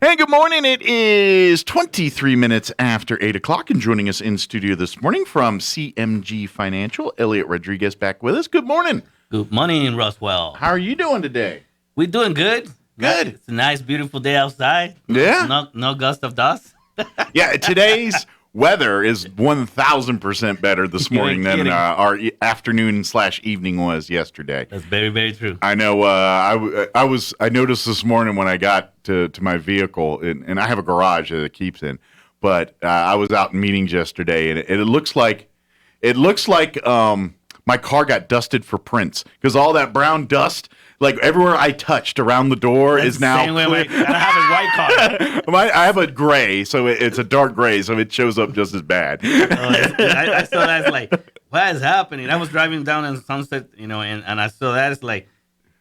Hey, good morning. It is 23 minutes after 8 o'clock, and joining us in studio this morning from CMG Financial, Eliot Rodriguez back with us. Good morning. Good morning, Roswell. How are you doing today? We're doing good. Good. It's a nice, beautiful day outside. Yeah. No gust of dust. Yeah, today's weather is 1,000% better this morning than our afternoon/evening was yesterday. That's very, very true. I know. I noticed this morning when I got to my vehicle, and I have a garage that it keeps in, but I was out in meetings yesterday, and it looks like my car got dusted for prints because all that brown dust, like everywhere I touched around the door, is now clear. I have a white car. I have a gray, so it's a dark gray, so it shows up just as bad. I saw that. It's like, what is happening? I was driving down in Sunset, and I saw that. It's like,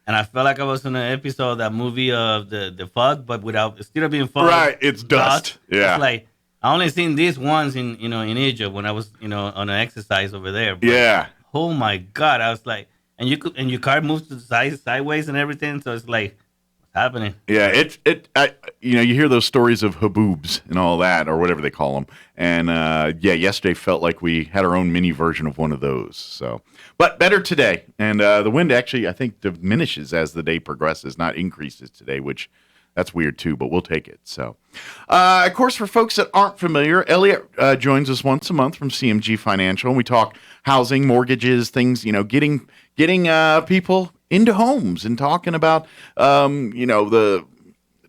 and I felt like I was in an episode of that movie of the fog, but instead of being fog, right? It's dust. Yeah. It's like I only seen this once in Egypt when I was on an exercise over there. But, yeah. Oh my God! I was like, and your car moves to the sideways and everything, so it's like, what's happening? Yeah, you hear those stories of haboobs and all that, or whatever they call them, and yesterday felt like we had our own mini version of one of those. So, but better today, and the wind actually I think diminishes as the day progresses, not increases today, which. That's weird, too, but we'll take it. So, of course, for folks that aren't familiar, Eliot joins us once a month from CMG Financial, and we talk housing, mortgages, things, getting people into homes and talking about,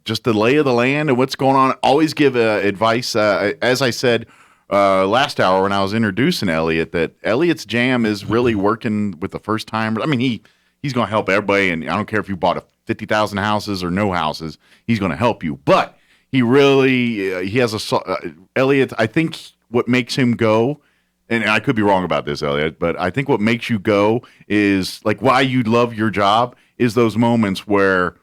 just the lay of the land and what's going on. Always give advice. As I said last hour when I was introducing Eliot, that Eliot's jam is really working with the first timers. I mean, he's going to help everybody, and I don't care if you bought 50,000 houses or no houses, he's going to help you. But he really, he has Eliot, I think what makes him go, and I could be wrong about this, Eliot, but I think what makes you go is, like, why you love your job is those moments where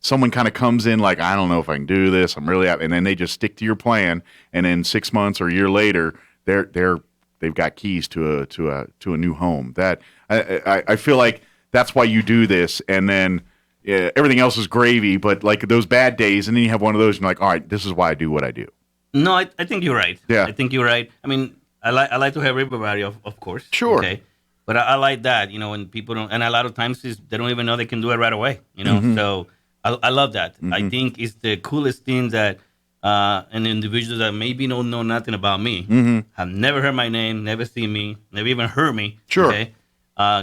someone kind of comes in like, I don't know if I can do this, I'm really out, and then they just stick to your plan, and then 6 months or a year later, they've got keys to a new home. That I feel like that's why you do this, and then everything else is gravy, but like those bad days, and then you have one of those, and you're like, all right, this is why I do what I do. No, I think you're right. Yeah. I think you're right. I mean, I like to have everybody, of course. Sure. Okay. But I like that, when people don't, and a lot of times they don't even know they can do it right away, Mm-hmm. So I love that. Mm-hmm. I think it's the coolest thing that an individual that maybe don't know nothing about me, mm-hmm. have never heard my name, never seen me, never even heard me. Sure. Okay.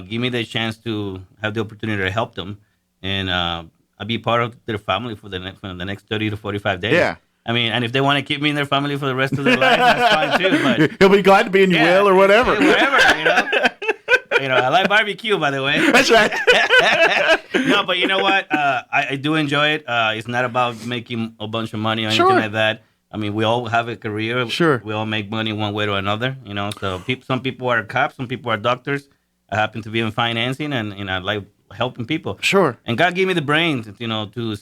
Give me the chance to have the opportunity to help them. And I'll be part of their family for the next 30 to 45 days. Yeah. I mean, and if they want to keep me in their family for the rest of their life, that's fine too. But he'll be glad to be in your will or whatever. Whatever, I like barbecue, by the way. That's right. No, but you know what? I do enjoy it. It's not about making a bunch of money or anything Sure. like that. I mean, we all have a career. Sure. We all make money one way or another. So some people are cops, some people are doctors. I happen to be in financing, and I like helping people. Sure. And God gave me the brains, to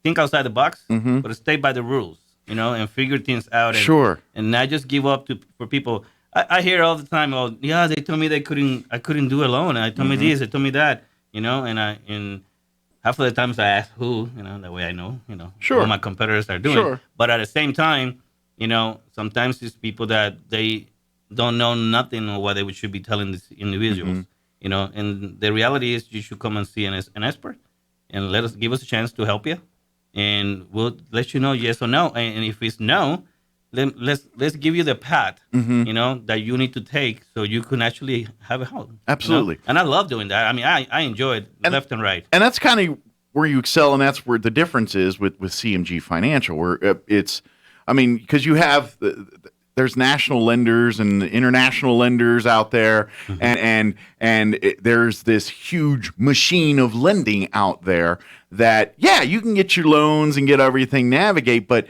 think outside the box, mm-hmm. but to stay by the rules, and figure things out. And, sure. And not just give up for people. I hear all the time, they told me I couldn't do it alone. And they told mm-hmm. me this, they told me that, and half of the times I ask who, that way I know, sure. what my competitors are doing. Sure. But at the same time, sometimes it's people that they don't know nothing of what they should be telling these individuals. Mm-hmm. And the reality is you should come and see an expert and give us a chance to help you. And we'll let you know yes or no. And if it's no, then let's give you the path, mm-hmm. That you need to take so you can actually have a home. Absolutely. And I love doing that. I mean, I enjoy it left and right. And that's kind of where you excel, and that's where the difference is with CMG Financial, where because you have there's national lenders and international lenders out there, mm-hmm. and there's this huge machine of lending out there that, you can get your loans and get everything, navigate, but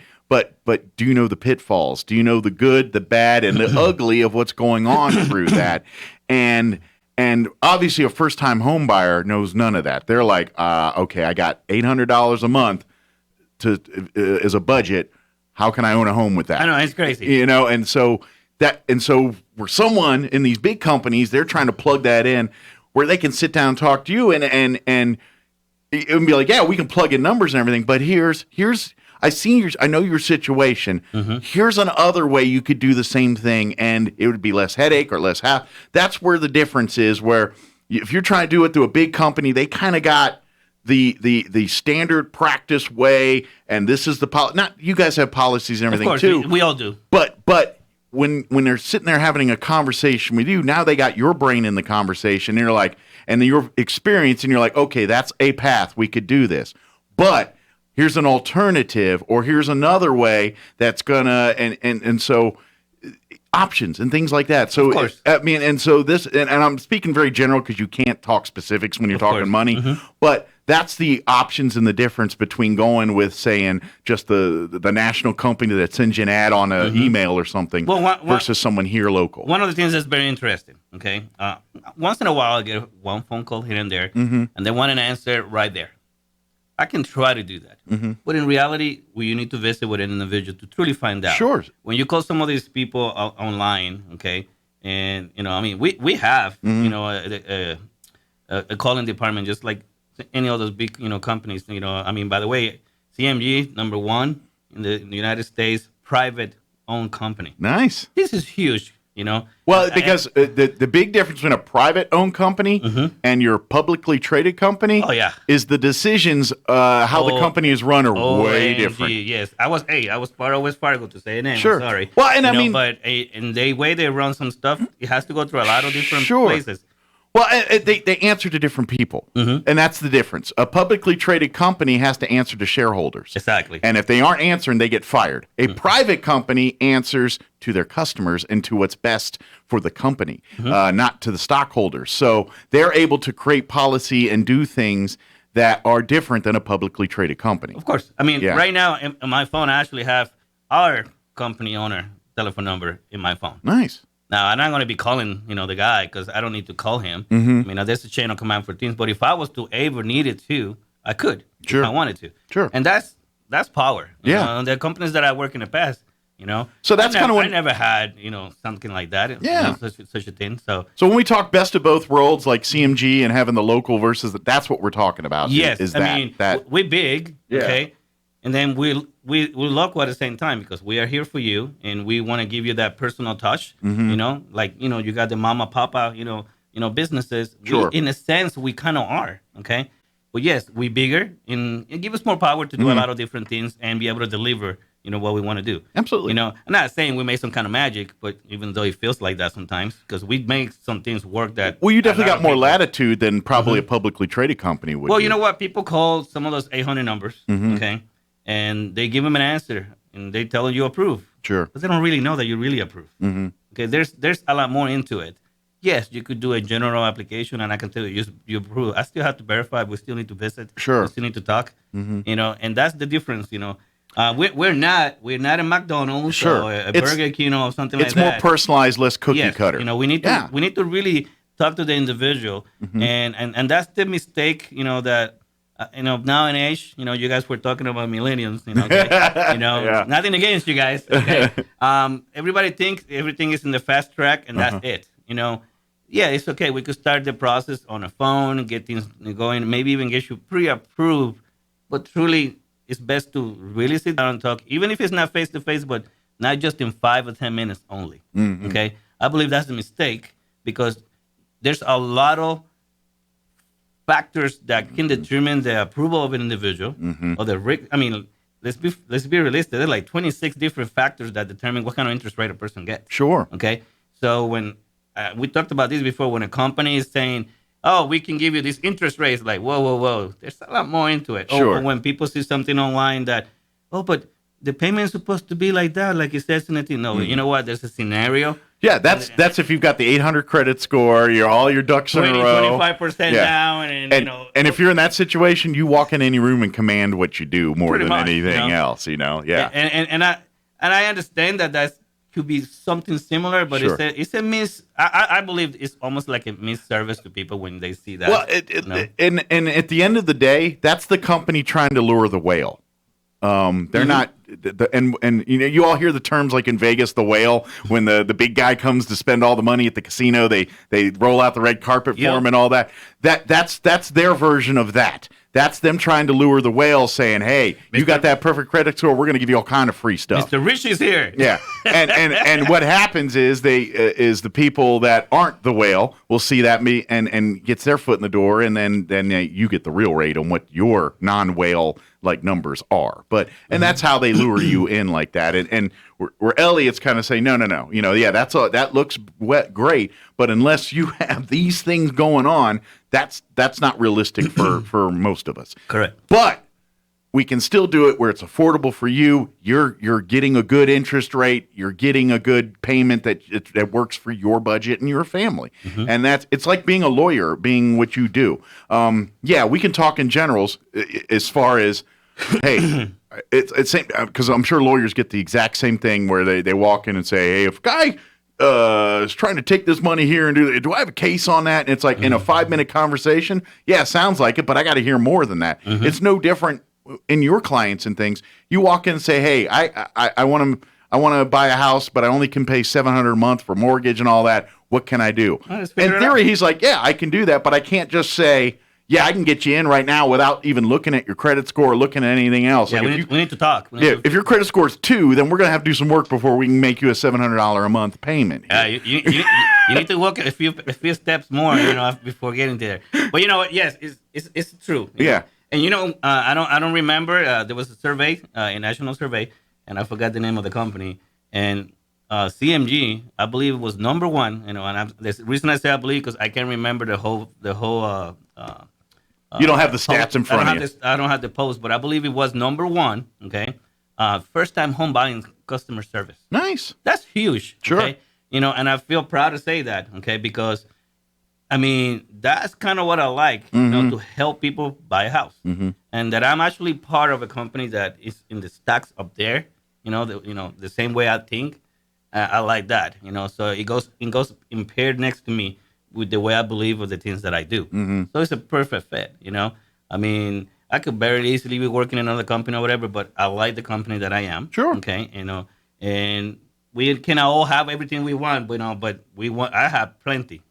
do you know the pitfalls? Do you know the good, the bad, and the ugly of what's going on through that? And obviously a first-time home buyer knows none of that. They're like, okay, I got $800 a month as a budget. How can I own a home with that? I know, it's crazy. And so for someone in these big companies, they're trying to plug that in where they can sit down and talk to you and be like, yeah, we can plug in numbers and everything, but here's I know your situation. Here's another way you could do the same thing, and it would be less headache or less half. That's where the difference is. Where if you're trying to do it through a big company, they kind of got the standard practice way, and this is the not you guys have policies and everything of course, too. we all do. But when they're sitting there having a conversation with you, now they got your brain in the conversation, and you're like, and your experience, and you're like, okay, that's a path, we could do this. But here's an alternative, or here's another way that's gonna and so options and things like that. So Of course. I mean, and so this, and I'm speaking very general because you can't talk specifics when you're talking course. money, but that's the options and the difference between going with saying just the national company that sends you an ad on an email or something versus someone here local. One of the things that's very interesting, okay? Once in a while, I get one phone call here and there, and they want an answer right there. I can try to do that. But in reality, you need to visit with an individual to truly find out. Sure. When you call some of these people online, okay, and, I mean, we have, a calling department just like any of those big, companies, I mean, by the way, CMG, number one in the United States, private-owned company. Nice. This is huge, Well, because the big difference between a private-owned company and your publicly traded company is the decisions, how the company is run are way different. Yes, I was part of West Fargo to say a name. Sure. I'm sorry. Well, and I mean, but in the way they run some stuff, it has to go through a lot of different places. Well, they answer to different people, and that's the difference. A publicly traded company has to answer to shareholders. Exactly. And if they aren't answering, they get fired. A private company answers to their customers and to what's best for the company, not to the stockholders. So they're able to create policy and do things that are different than a publicly traded company. Of course. I mean, right now, in my phone, I actually have our company owner telephone number in my phone. Nice. Now, I'm not going to be calling, the guy because I don't need to call him. I mean, there's a chain of command for Teams. But if I was to ever needed to, I could if I wanted to. Sure. And that's power. You know? The companies that I work in the past, So that's kind of I never had, something like that. Yeah. Such a thing. So when we talk best of both worlds, like CMG and having the local versus that's what we're talking about. Yes. Is I mean, we're big. Yeah. Okay. And then we local at the same time because we are here for you and we want to give you that personal touch. Like you got the mama, papa, businesses. Sure. In a sense, we kind of are. Okay. But yes, we bigger and it gives us more power to do a lot of different things and be able to deliver. What we want to do. Absolutely. I'm not saying we make some kind of magic, but even though it feels like that sometimes, because we make some things work that. Well, you definitely got more latitude than probably a publicly traded company would. Well, you know what? People call some of those 800 numbers, okay, and they give them an answer, and they tell you approve. Sure. But they don't really know that you really approve. Okay, there's a lot more into it. Yes, you could do a general application, and I can tell you approve. I still have to verify. We still need to visit. Sure. We still need to talk. And that's the difference. We're not a McDonald's or a Burger King or something like that. It's more personalized, less cookie cutter. We need to really talk to the individual, and that's the mistake. That now in age, you guys were talking about millennials. Okay? Nothing against you guys. Okay? Everybody thinks everything is in the fast track, and that's it. Yeah, it's okay. We could start the process on a phone, get things going, maybe even get you pre-approved, but truly. It's best to really sit down and talk, even if it's not face-to-face, but not just in 5 or 10 minutes only, okay? I believe that's a mistake because there's a lot of factors that can determine the approval of an individual. Or let's be realistic. There are like 26 different factors that determine what kind of interest rate a person gets. Sure. Okay? So when we talked about this before, when a company is saying, oh, we can give you these interest rates. Like, whoa. There's a lot more into it. Sure. Or when people see something online that, but the payment is supposed to be like that, like it says in it. No, you know what? There's a scenario. Yeah, that's if you've got the 800 credit score, all your ducks in a row. 25% down. And if you're in that situation, you walk in any room and command what you do more than anything else, Yeah. And I understand that that's could be something similar, but sure. it's a I believe it's almost like a misservice to people when they see that. Well, and at the end of the day, that's the company trying to lure the whale. They're not and you all hear the terms like in Vegas, the whale, when the big guy comes to spend all the money at the casino, they roll out the red carpet for him and all that. That's their version of that. That's them trying to lure the whale, saying, "Hey, you got that perfect credit score. We're going to give you all kind of free stuff." Mr. Rich is here. Yeah, and what happens is is the people that aren't the whale will see that and gets their foot in the door, and then you get the real rate on what your non-whale like numbers are. But that's how they lure you in like that. And where Eliot's kind of saying, no, that's all, that looks great, but unless you have these things going on, that's not realistic for most of us. Correct. But we can still do it where it's affordable for you. You're getting a good interest rate. You're getting a good payment that works for your budget and your family. And it's like being a lawyer, being what you do. We can talk in generals as far as, hey, it's same, because I'm sure lawyers get the exact same thing where they walk in and say, hey, if a guy is trying to take this money here and do I have a case on that? And it's like in a 5-minute conversation, yeah, sounds like it, but I got to hear more than that. It's no different in your clients and things. You walk in and say, hey, I want to buy a house, but I only can pay $700 a month for mortgage and all that. What can I do? In theory, he's like, yeah, I can do that, but I can't just say, yeah, I can get you in right now without even looking at your credit score or looking at anything else. Yeah, like we need to talk. If your credit score is 2, then we're going to have to do some work before we can make you a $700 a month payment. You need to walk a few steps more, before getting there. But you know what? Yes, it's true. Yeah. And I don't remember. There was a survey, a national survey, and I forgot the name of the company. And CMG, I believe, was number 1. And the reason I say I believe because I can't remember the whole. You don't have the stats in front of you. I don't have the post, but I believe it was number 1. Okay, first-time home buying customer service. Nice. That's huge. Sure. Okay? And I feel proud to say that. Okay, because I mean that's kind of what I like. To help people buy a house, and that I'm actually part of a company that is in the stocks up there. The same way I think. I like that. So it goes impaired next to me with the way I believe of the things that I do. So it's a perfect fit, I mean, I could very easily be working in another company or whatever, but I like the company that I am. Sure. Okay. And we can all have everything we want, but I have plenty,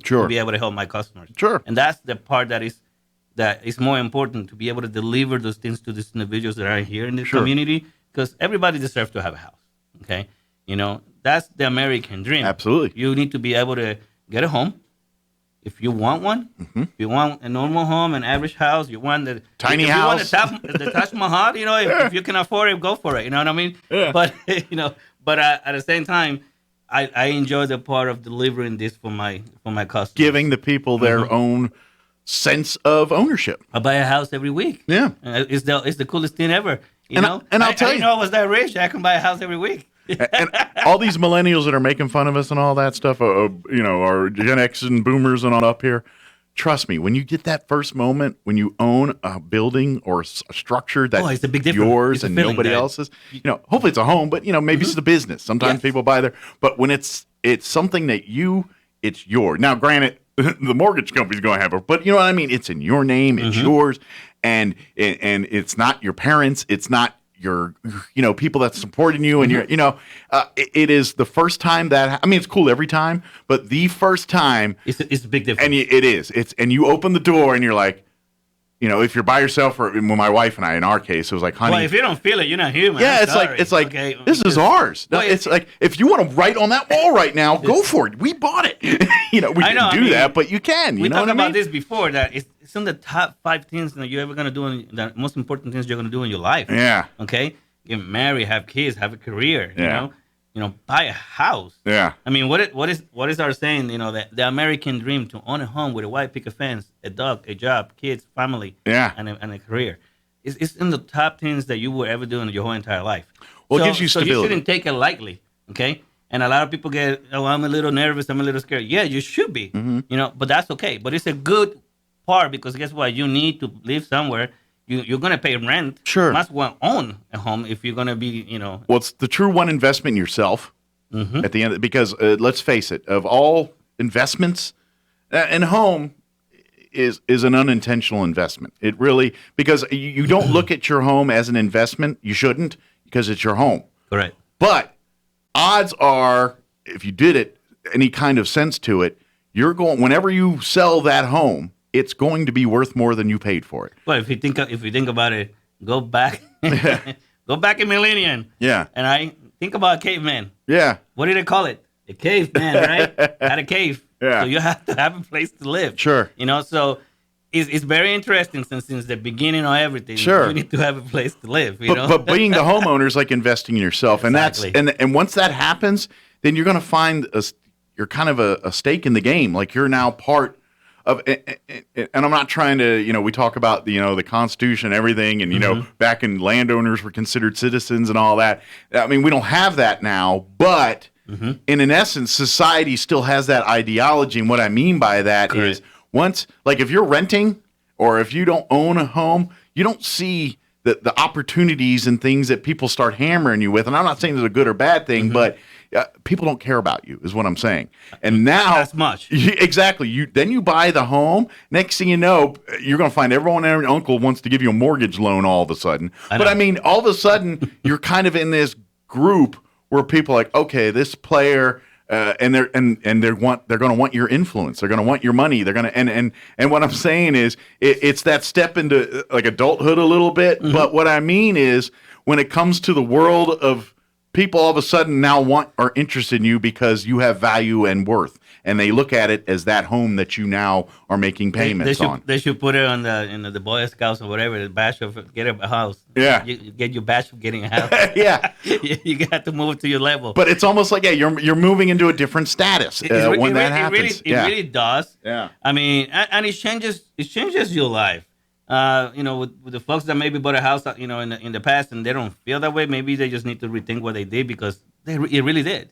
Sure. to be able to help my customers. Sure. And that's the part that is more important, to be able to deliver those things to these individuals that are here in the community, because everybody deserves to have a house. Okay. That's the American dream. Absolutely. You need to be able to get a home. If you want one, if you want a normal home, an average house, you want the tiny house. house. You want the Taj Mahal, if you can afford it, go for it. You know what I mean? Yeah. But at the same time, I enjoy the part of delivering this for my customers, Giving the people their own sense of ownership. I buy a house every week. Yeah. It's the coolest thing ever. And I'll tell you, I didn't know I was that rich. I can buy a house every week. And all these millennials that are making fun of us and all that stuff, our Gen X and boomers and all up here, trust me, when you get that first moment, when you own a building or a structure that's it's a big difference. yours It's a and feeling nobody that- else's, hopefully it's a home, but maybe it's a business. Sometimes people buy there, but when it's something that it's yours. Now, granted, the mortgage company's going to have it, but you know what I mean? It's in your name, it's yours, and it's not your parents, it's not your people that's supporting you, and it is the first time that it's cool every time, but the first time It's a big difference. and it is and you open the door and you're like, if you're by yourself, or when my wife and I, in our case, it was like, honey, Well, if you don't feel it, you're not human. yeah, I'm it's sorry. like Okay, this is ours. Well, It's like, if you want to write on that wall right now, go for it. We bought it. We can do that, but you can. We know talked what I about mean? this before, that it's in the top 5 things that you're ever gonna do, the most important things you're gonna do in your life. Yeah. Okay. Get married, have kids, have a career. Yeah. Buy a house. Yeah. I mean, what is our saying? The American dream, to own a home with a white picket fence, a dog, a job, kids, family, Yeah. and a career. It's in the top things that you will ever do in your whole entire life. Well, it gives you So you stability. shouldn't take it lightly, okay? And a lot of people get, I'm a little nervous, I'm a little scared. Yeah, you should be, but that's okay. But it's a good part, because guess what? You need to live somewhere. You're going to pay rent. Sure. You must well own a home if you're going to be, Well, it's the true one investment in yourself at the end, because let's face it, of all investments, and home is an unintentional investment. It really, because you don't look at your home as an investment. You shouldn't, because it's your home. Correct. But odds are, if you did it, any kind of sense to it, you're going, whenever you sell that home, it's going to be worth more than you paid for it. Well, if you think about it, go back, go back a millennium. Yeah. And I think about caveman. Yeah. What did they call it? A caveman, right? Had a cave. Yeah. So you have to have a place to live. Sure. So it's very interesting since the beginning of everything. Sure. You need to have a place to live. But being the homeowner is like investing in yourself, Exactly. and once that happens, then you're going to find you're kind of a stake in the game. Like you're now part of, and I'm not trying to, we talk about the Constitution and everything, and back in landowners were considered citizens and all that. I mean, we don't have that now, but in an essence, society still has that ideology. And what I mean by that is once, like if you're renting or if you don't own a home, you don't see the opportunities and things that people start hammering you with. And I'm not saying it's a good or bad thing, but people don't care about you is what I'm saying. And now that's much. Exactly. Then you buy the home. Next thing you know, you're going to find everyone and uncle wants to give you a mortgage loan all of a sudden. But I mean, all of a sudden you're kind of in this group where people are like, okay, this player, and they're going to want your influence. They're going to want your money. They're going to and what I'm saying is it's that step into like adulthood a little bit. But what I mean is when it comes to the world of people, all of a sudden now are interested in you because you have value and worth, and they look at it as that home that you now are making payments on. They should put it on the Boy Scouts or whatever, the badge of get a house. Yeah, you get your badge for getting a house. Yeah, you got to move to your level. But it's almost like you're moving into a different status when that happens. It really does. Yeah, I mean, and it changes your life. With the folks that maybe bought a house, in the past, and they don't feel that way. Maybe they just need to rethink what they did because it really did.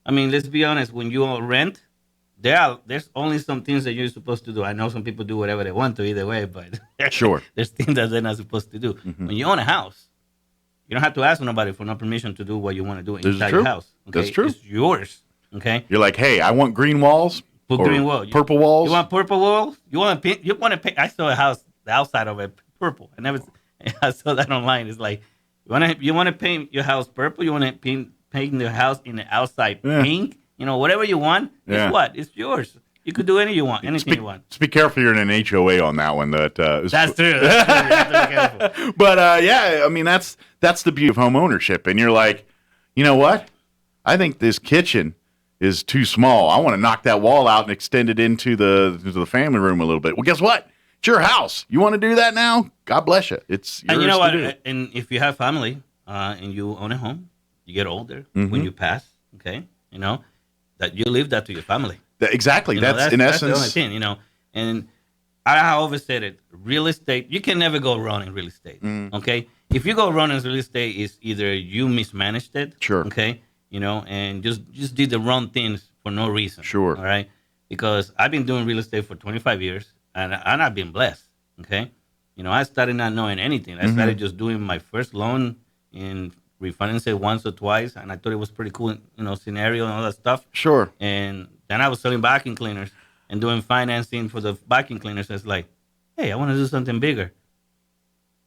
I mean, let's be honest. When you rent, there's only some things that you're supposed to do. I know some people do whatever they want to either way, but sure, there's things that they're not supposed to do. When you own a house, you don't have to ask nobody for no permission to do what you want to do inside your house. Okay? That's true. It's yours. Okay. You're like, hey, I want green walls. Put green walls. Purple walls. You want purple walls? You want to paint? I saw a house, the outside of it purple. I saw that online. It's like you want to paint your house purple. You want to paint the house in the outside pink. Whatever you want. Guess what? It's yours. You could do anything you want. You want. Just be careful. You're in an HOA on that one. That's true. That's true. You have to be careful. But I mean that's the beauty of home ownership. And you're like, you know what? I think this kitchen is too small. I want to knock that wall out and extend it into the family room a little bit. Well, guess what? It's your house. You want to do that now? God bless you. It's yours. And you know what? To do. And if you have family and you own a home, you get older when you pass. Okay, that you leave that to your family. Exactly. That's in essence the only thing. And I always said it. Real estate. You can never go wrong in real estate. Okay, if you go wrong in real estate, it's either you mismanaged it. Sure. Okay. And just did the wrong things for no reason. Sure. All right. Because I've been doing real estate for 25 years and I've been blessed. Okay. I started not knowing anything. I started just doing my first loan and refinancing it once or twice. And I thought it was pretty cool, scenario and all that stuff. Sure. And then I was selling vacuum cleaners and doing financing for the vacuum cleaners. It's like, hey, I want to do something bigger.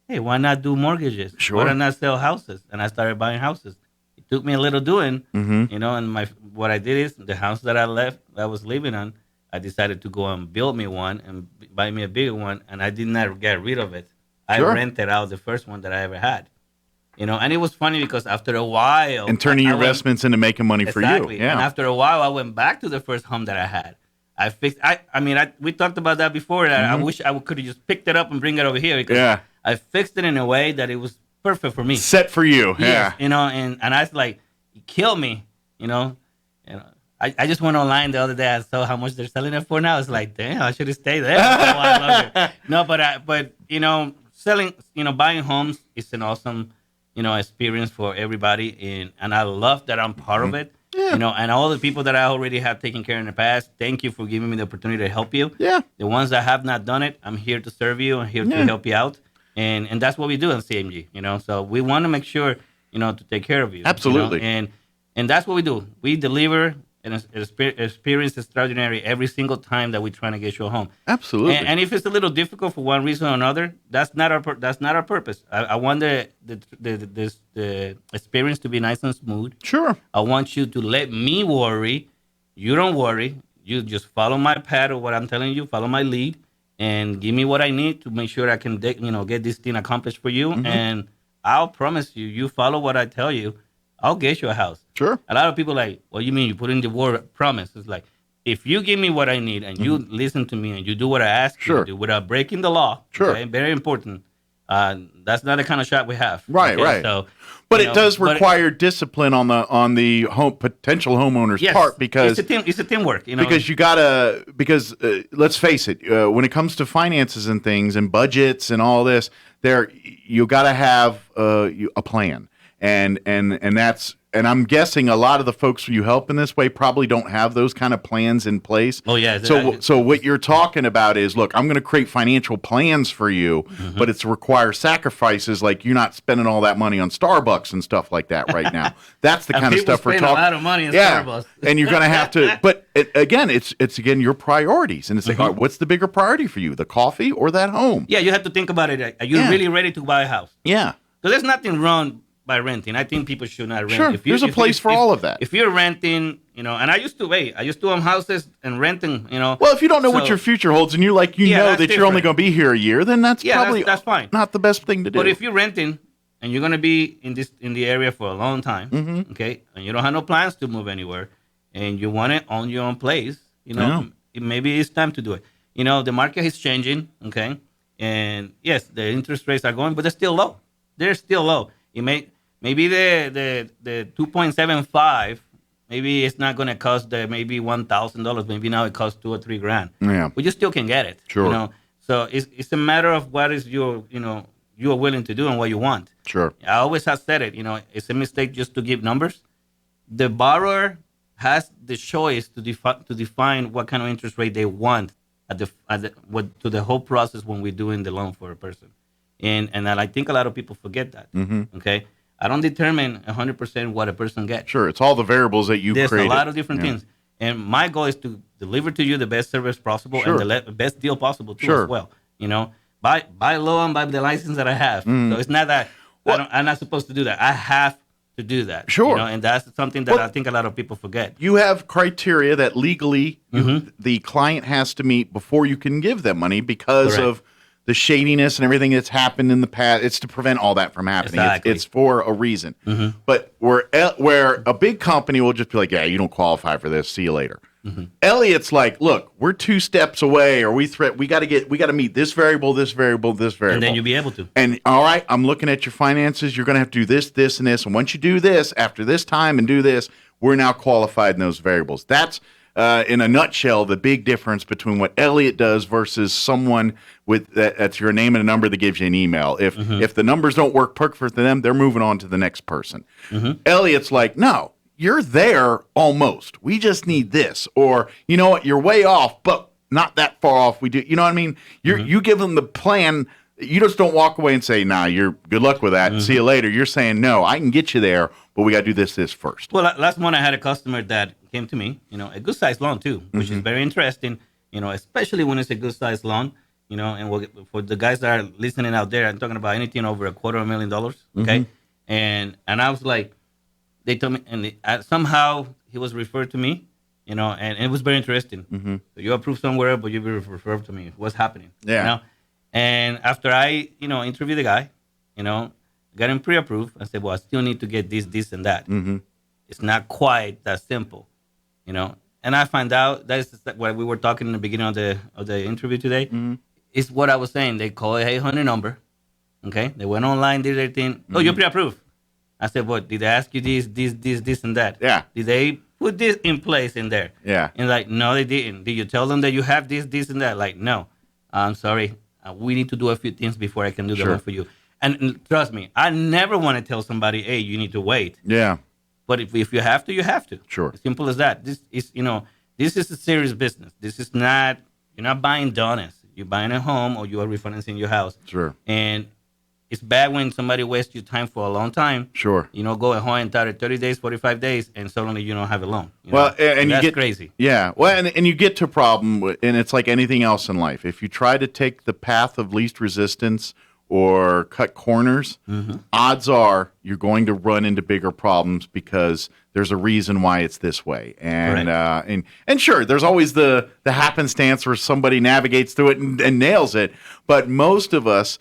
Hey, why not do mortgages? Sure. Why not sell houses? And I started buying houses. It took me a little doing, and what I did is the house that I was living on, I decided to go and build me one and buy me a bigger one, and I did not get rid of it. I rented out the first one that I ever had, and it was funny because after a while... And turning your investments into making money for you. Yeah. And after a while, I went back to the first home that I had. I fixed... we talked about that before. That I wish I could have just picked it up and bring it over here because I fixed it in a way that it was perfect for me. Set for you. Yes, yeah. And I was like, it killed me, I just went online the other day. I saw how much they're selling it for now. It's like, damn, I should have stayed there. No, but selling, buying homes is an awesome, experience for everybody. And I love that I'm part of it. Yeah. And all the people that I already have taken care of in the past, thank you for giving me the opportunity to help you. Yeah. The ones that have not done it, I'm here to serve you. I'm here to help you out. And that's what we do in CMG, So we want to make sure, to take care of you. Absolutely. And that's what we do. We deliver and experience extraordinary every single time that we're trying to get you a home. Absolutely. And if it's a little difficult for one reason or another, that's not our purpose. I want the experience to be nice and smooth. Sure. I want you to let me worry. You don't worry. You just follow my path or what I'm telling you. Follow my lead, and give me what I need to make sure I can, get this thing accomplished for you. And I'll promise you, you follow what I tell you, I'll get you a house. Sure. A lot of people like, what you mean? You put in the word promise. It's like, if you give me what I need and you listen to me and you do what I ask you to do without breaking the law, Sure. okay, very important. That's not the kind of shot we have. Right, okay? right. So, but it does require discipline on the potential homeowner's part, because it's a teamwork. Because let's face it, when it comes to finances and things and budgets and all this, you got to have a plan, and that's. And I'm guessing a lot of the folks you help in this way probably don't have those kind of plans in place. Oh, yeah. So what you're talking about is, look, I'm going to create financial plans for you, but it's require sacrifices, like you're not spending all that money on Starbucks and stuff like that right now. That's the kind of stuff we're talking. A lot of money in Starbucks. And you're going to have to. But it's again your priorities, and it's like, all right, what's the bigger priority for you, the coffee or that home? Yeah, you have to think about it. Are you really ready to buy a house? Yeah. So there's nothing wrong by renting. I think people should not rent. Sure, there's a place for all of that. If you're renting, and I used to own houses and renting, Well, if you don't know what your future holds and you know that you're only going to be here a year, then that's probably that's fine. Not the best thing to do. But if you're renting and you're going to be in the area for a long time, okay, and you don't have no plans to move anywhere, and you want to own your own place, maybe it's time to do it. The market is changing, okay, and yes, the interest rates are going, but they're still low. They're still low. Maybe the 2.75, maybe it's not going to cost maybe $1,000. Maybe now it costs $2,000 or $3,000. Yeah, but you still can get it. Sure. So it's a matter of what is you are willing to do and what you want. Sure. I always have said it. It's a mistake just to give numbers. The borrower has the choice to define what kind of interest rate they want to the whole process when we're doing the loan for a person. And I think a lot of people forget that. Okay, I don't determine 100% what a person gets. Sure, it's all the variables that you create. There's a lot of different things, and my goal is to deliver to you the best service possible and the best deal possible too as well. Buy low and buy the license that I have. So it's not that I'm not supposed to do that. I have to do that. Sure, and that's something that I think a lot of people forget. You have criteria that legally the client has to meet before you can give them money because of the shadiness and everything that's happened in the past. It's to prevent all that from happening. Exactly. It's for a reason. But where a big company will just be like, yeah, you don't qualify for this. See you later. Eliot's like, look, we're 2 steps away, or we got to meet this variable, this variable, this variable. And then you'll be able to. And all right, I'm looking at your finances. You're going to have to do this, this, and this. And once you do this, after this time and do this, we're now qualified in those variables. That's in a nutshell, the big difference between what Eliot does versus someone with that's your name and a number that gives you an email. If the numbers don't work perfect for them, they're moving on to the next person. Eliot's like, no, you're there almost. We just need this, or you know what, you're way off, but not that far off. We do, you know what I mean? You give them the plan. You just don't walk away and say, nah, you're good luck with that. See you later. You're saying, no, I can get you there, but we got to do this first. Well, last month I had a customer that came to me, a good sized loan too, which is very interesting, especially when it's a good sized loan, and for the guys that are listening out there, I'm talking about anything over $250,000. Okay. And I was like, they told me, and somehow he was referred to me, and it was very interesting. So you approved somewhere, but you were referred to me. What's happening? Yeah. And after I, interviewed the guy, got him pre-approved, I said, well, I still need to get this, and that. It's not quite that simple, And I find out that's what we were talking in the beginning of the interview today. Is what I was saying. They call a 800 number, okay? They went online, did their thing. Oh, you're pre-approved. I said, what? Did they ask you this, and that? Yeah. Did they put this in place in there? Yeah. And like, no, they didn't. Did you tell them that you have this, and that? Like, no. I'm sorry. We need to do a few things before I can do the one for you. And trust me, I never want to tell somebody, hey, you need to wait. Yeah. But if you have to, you have to. Sure. As simple as that. This is, this is a serious business. This is not, you're not buying donuts. You're buying a home or you are refinancing your house. Sure. And it's bad when somebody wastes your time for a long time. Sure. Go at home and start 30 days, 45 days, and suddenly you don't have a loan. Well, and you that's get crazy. Yeah. Well, and you get to problem, and it's like anything else in life. If you try to take the path of least resistance or cut corners, odds are you're going to run into bigger problems because there's a reason why it's this way. And and sure, there's always the happenstance where somebody navigates through it and nails it. But most of us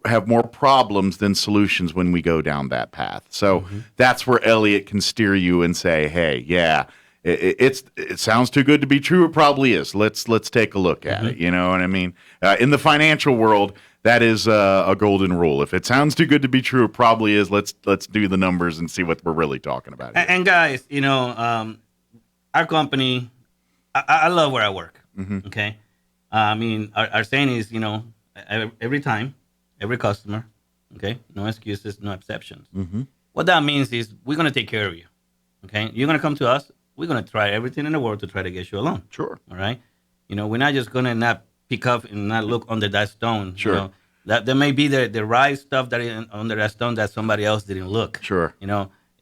have more problems than solutions when we go down that path. So that's where Eliot can steer you and say, hey, yeah, it sounds too good to be true. It probably is. Let's take a look at it. You know what I mean? In the financial world, that is a golden rule. If it sounds too good to be true, it probably is. Let's do the numbers and see what we're really talking about here. And guys, our company, I love where I work. Okay, I mean, our saying is, every time, every customer, okay, no excuses, no exceptions. What that means is we're gonna take care of you. Okay, you're gonna come to us. We're gonna try everything in the world to try to get you a loan. Sure. All right. We're not just gonna not pick up and not look under that stone. Sure. That there may be the right stuff that is under that stone that somebody else didn't look. Sure.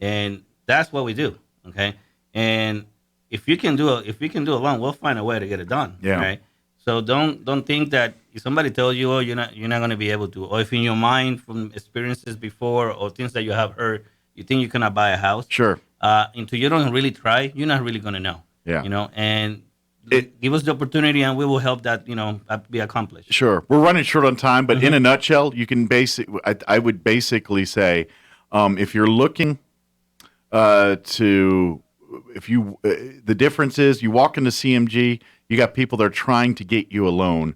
And that's what we do. Okay. And if we can do a loan, we'll find a way to get it done. Yeah. Right. So don't think that if somebody tells you, oh, you're not going to be able to, or if in your mind from experiences before or things that you have heard, you think you cannot buy a house. Sure. Until you don't really try, you're not really going to know. Yeah. And give us the opportunity, and we will help that be accomplished. Sure. We're running short on time, but in a nutshell, you can I would basically say, if you're looking the difference is you walk into CMG, you got people that are trying to get you a loan,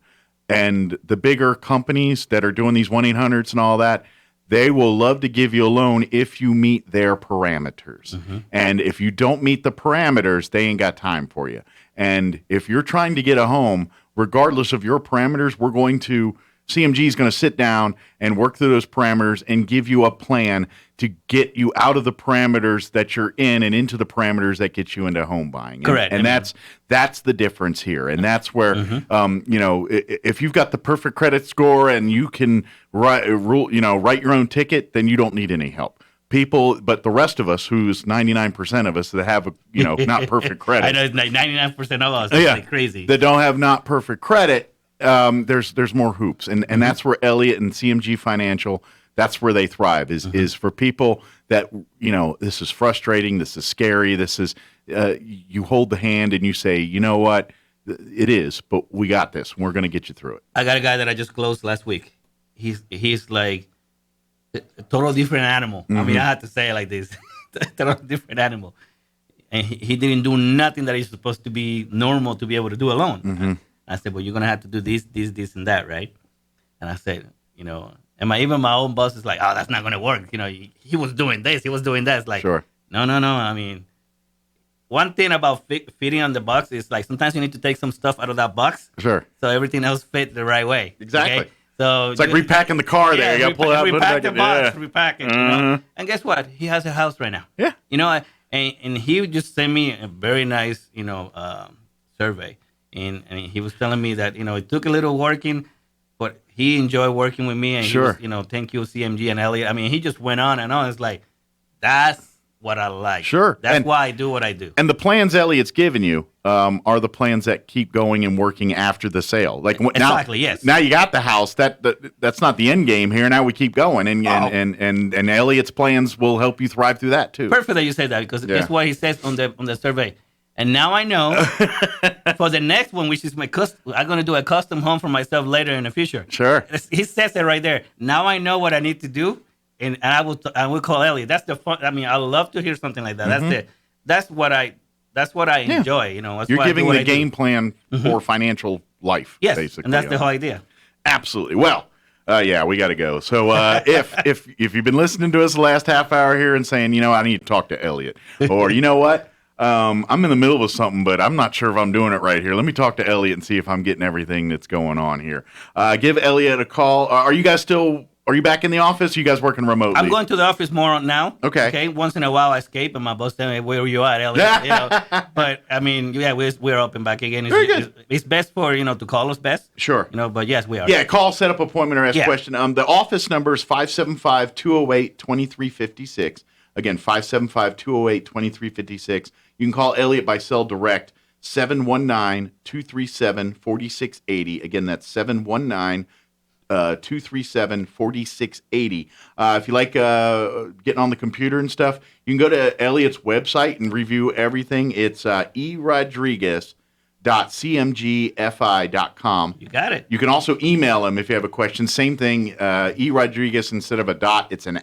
and the bigger companies that are doing these 1-800s and all that, they will love to give you a loan if you meet their parameters. And if you don't meet the parameters, they ain't got time for you. And if you're trying to get a home, regardless of your parameters, CMG is going to sit down and work through those parameters and give you a plan to get you out of the parameters that you're in and into the parameters that get you into home buying. Correct. And that's the difference here. And that's where, if you've got the perfect credit score and you can write your own ticket, then you don't need any help. But the rest of us, who's 99% of us that have, not perfect credit. I know it's like 99% of us. It's like crazy. That don't have not perfect credit. There's more hoops, and that's where Eliot and CMG Financial, that's where they thrive. Is for people that this is frustrating, this is scary, this is you hold the hand and you say, you know what, it is, but we got this. We're going to get you through it. I got a guy that I just closed last week. He's like a total different animal. I mean, I have to say it like this, total different animal, and he didn't do nothing that is supposed to be normal to be able to do alone. I said, well, you're going to have to do this, and that, right? And I said, and even my own boss is like, oh, that's not going to work. He was doing this, he was doing that. It's like, sure. No. I mean, one thing about fitting on the box is like sometimes you need to take some stuff out of that box. Sure. So everything else fit the right way. Exactly. Okay? So it's like repacking the car there. You got to pull it out. Repack the box, repack it. And guess what? He has a house right now. Yeah. And he just sent me a very nice, survey. And he was telling me that, it took a little working, but he enjoyed working with me. And sure. He was, thank you, CMG and Eliot. I mean, he just went on and on. It's like, that's what I like. Sure. That's why I do what I do. And the plans Eliot's given you are the plans that keep going and working after the sale. Like exactly, yes. Now you got the house. That's not the end game here. Now we keep going, and Eliot's plans will help you thrive through that too. Perfect that you say that, because guess what he says on the survey. And now I know for the next one, which is I'm going to do a custom home for myself later in the future. Sure. He says it right there. Now I know what I need to do, and I will call Eliot. That's the fun. I mean, I love to hear something like that. That's what I enjoy. That's You're giving the game plan for financial life. Yes, basically, and that's the whole idea. Absolutely. Well. We got to go. So if you've been listening to us the last half hour here and saying, I need to talk to Eliot, or you know what, I'm in the middle of something, but I'm not sure if I'm doing it right here. Let me talk to Eliot and see if I'm getting everything that's going on here. Give Eliot a call. Are you guys still Are you back in the office? Or you guys working remotely? I'm going to the office more now. Okay. Okay. Once in a while, I escape, and my boss tells me, "Where are you at, Eliot?" But I mean, yeah, we're up and back again. Very good. It's best for to call us best. Sure. But yes, we are. Yeah, call, set up appointment, or ask question. The office number is 575-208-2356. Again, 575-208-2356. You can call Eliot by cell direct, 719-237-4680. Again, that's 719-237-4680. If you like getting on the computer and stuff, you can go to Eliot's website and review everything. It's erodriguez.cmgfi.com. You got it. You can also email him if you have a question. Same thing, erodriguez, instead of a dot, it's an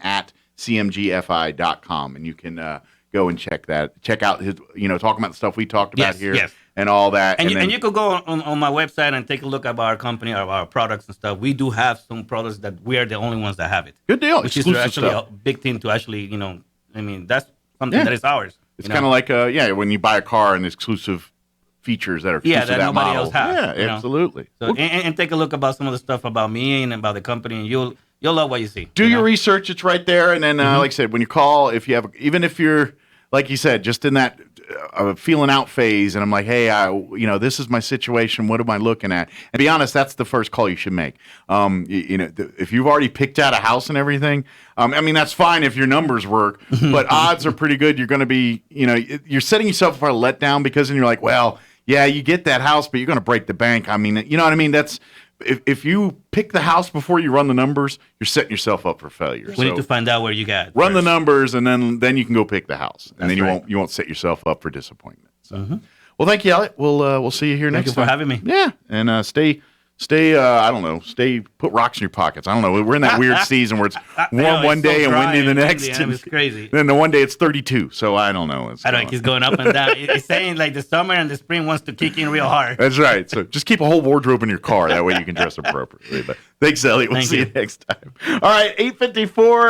@cmgfi.com. And you can go and check out his, talking about the stuff we talked about here. Yes. And all that. And you could go on my website and take a look at our company, our products and stuff. We do have some products that we are the only ones that have it. Good deal. Which Exclusive is actually stuff. a big thing to actually, that's something that is ours. It's kind of like, when you buy a car and exclusive features that are exclusive that to that nobody model. else has. Yeah, absolutely. So, and take a look about some of the stuff about me and about the company, and you'll love what you see. Do your research. It's right there. And then, like I said, when you call, even if you're, like you said, just in that feeling out phase, and I'm like, hey, this is my situation. What am I looking at? And to be honest, that's the first call you should make. If you've already picked out a house and everything, that's fine if your numbers work, but odds are pretty good you're going to be, you're setting yourself for a letdown because then you're like, well, yeah, you get that house, but you're going to break the bank. You know what I mean? That's if you pick the house before you run the numbers, you're setting yourself up for failure. We need to find out where you got. Run the numbers, and then you can go pick the house, and then you right. won't set yourself up for disappointment. So, well, thank you, Eliot. We'll see you here next time. Thank you for having me. Yeah, and stay. I don't know. Put rocks in your pockets. I don't know. We're in that weird season where it's warm one day and windy the next. It's crazy. Then the one day it's 32. So I don't know. I don't know. It's going up and down. It's saying like the summer and the spring wants to kick in real hard. That's right. So just keep a whole wardrobe in your car. That way you can dress appropriately. But thanks, Eliot. We'll see you next time. All right, 8:54.